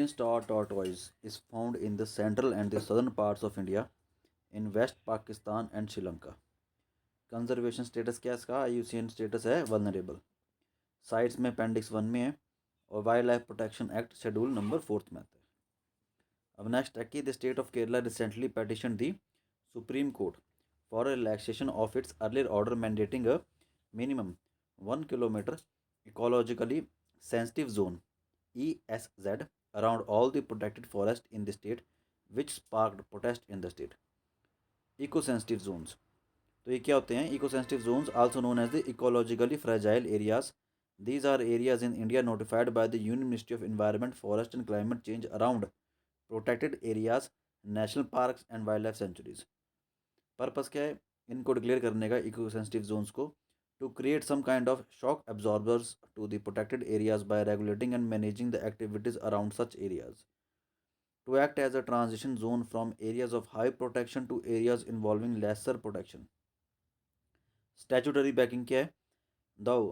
Indian star tortoise is found in the central and the southern parts of India, in West Pakistan and Sri Lanka. Conservation status क्या है इसका? IUCN status है vulnerable. Sites में appendix 1 में है और wild life protection act schedule number 4 में आता है। अब नेक्स्ट है कि the state of Kerala recently petition the supreme court for relaxation of its earlier order mandating a minimum 1 kilometre ecologically sensitive zone ESZ around all the protected forest in the state, which sparked protest in the state. Eco sensitive zones. तो ये क्या होते हैं? Eco sensitive zones also known as the ecologically fragile areas. These are areas in India notified by the Union Ministry of Environment, Forest and Climate Change around protected areas, national parks and wildlife sanctuaries. Purpose क्या है इनको declare करने का, eco sensitive Jones को? To create some kind of shock absorbers to the protected areas by regulating and managing the activities around such areas. To act as a transition zone from areas of high protection to areas involving lesser protection. Statutory backing क्या है? Though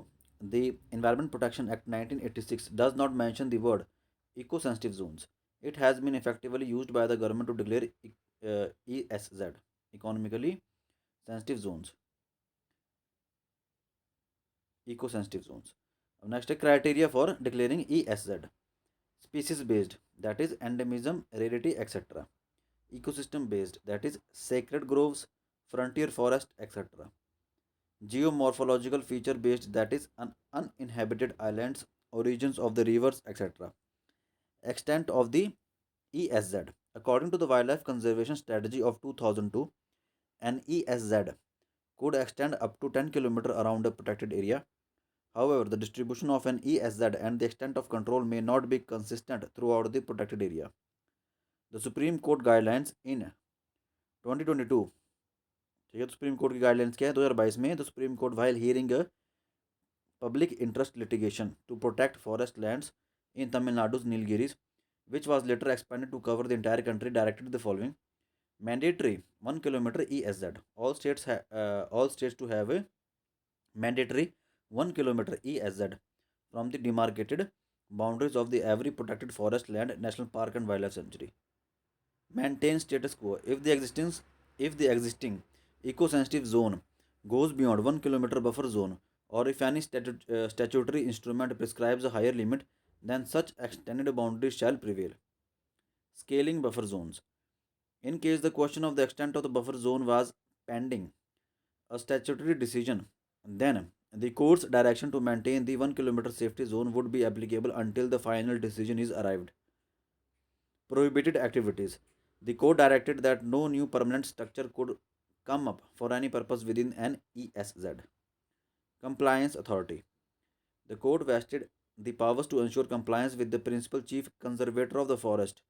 the Environment Protection Act 1986 does not mention the word eco-sensitive zones, it has been effectively used by the government to declare ESZ, economically sensitive zones, eco-sensitive zones. Next, criteria for declaring ESZ: species based, that is endemism, rarity, etc. Ecosystem based, that is sacred groves, frontier forest, etc. Geomorphological feature based, that is uninhabited islands, origins of the rivers, etc. Extent of the ESZ. According to the Wildlife Conservation Strategy of 2002, an ESZ could extend up to 10 km around a protected area. However, the distribution of an ESZ and the extent of control may not be consistent throughout the protected area. The Supreme Court guidelines in 2022, ठीक है, तो supreme court की guidelines क्या है 2022 में? The supreme court while hearing public interest litigation to protect forest lands in Tamil Nadu's Nilgiris, which was later expanded to cover the entire country, directed the following: mandatory 1 kilometer ESZ. All states to have a mandatory 1 kilometer ESZ from the demarcated boundaries of the every protected forest land, national park, and wildlife sanctuary. Maintain status quo if the existing eco-sensitive zone goes beyond 1 kilometer buffer zone, or if any statutory instrument prescribes a higher limit, then such extended boundaries shall prevail. Scaling buffer zones. In case the question of the extent of the buffer zone was pending a statutory decision, then the court's direction to maintain the 1 kilometer safety zone would be applicable until the final decision is arrived. Prohibited activities. The court directed that no new permanent structure could come up for any purpose within an ESZ. Compliance authority. The court vested the powers to ensure compliance with the principal chief conservator of the forest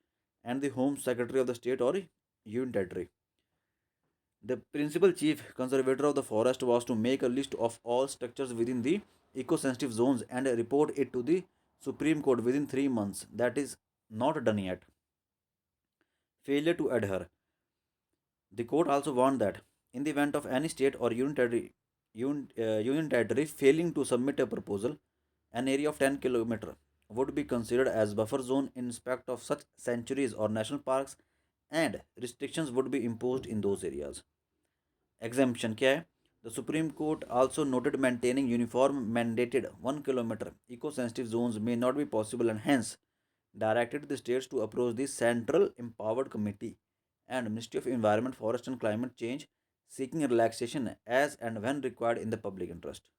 and the home secretary of the state or union territory. The principal chief conservator of the forest was to make a list of all structures within the eco-sensitive zones and report it to the Supreme Court within 3 months. That is not done yet. Failure to adhere. The court also warned that in the event of any state or union territory failing to submit a proposal, an area of 10 km would be considered as buffer zone in respect of such sanctuaries or national parks, and restrictions would be imposed in those areas. Exemption क्या है? The Supreme Court also noted maintaining uniform mandated 1 kilometer eco-sensitive zones may not be possible, and hence directed the states to approach the Central Empowered Committee and Ministry of Environment, Forest and Climate Change, seeking relaxation as and when required in the public interest.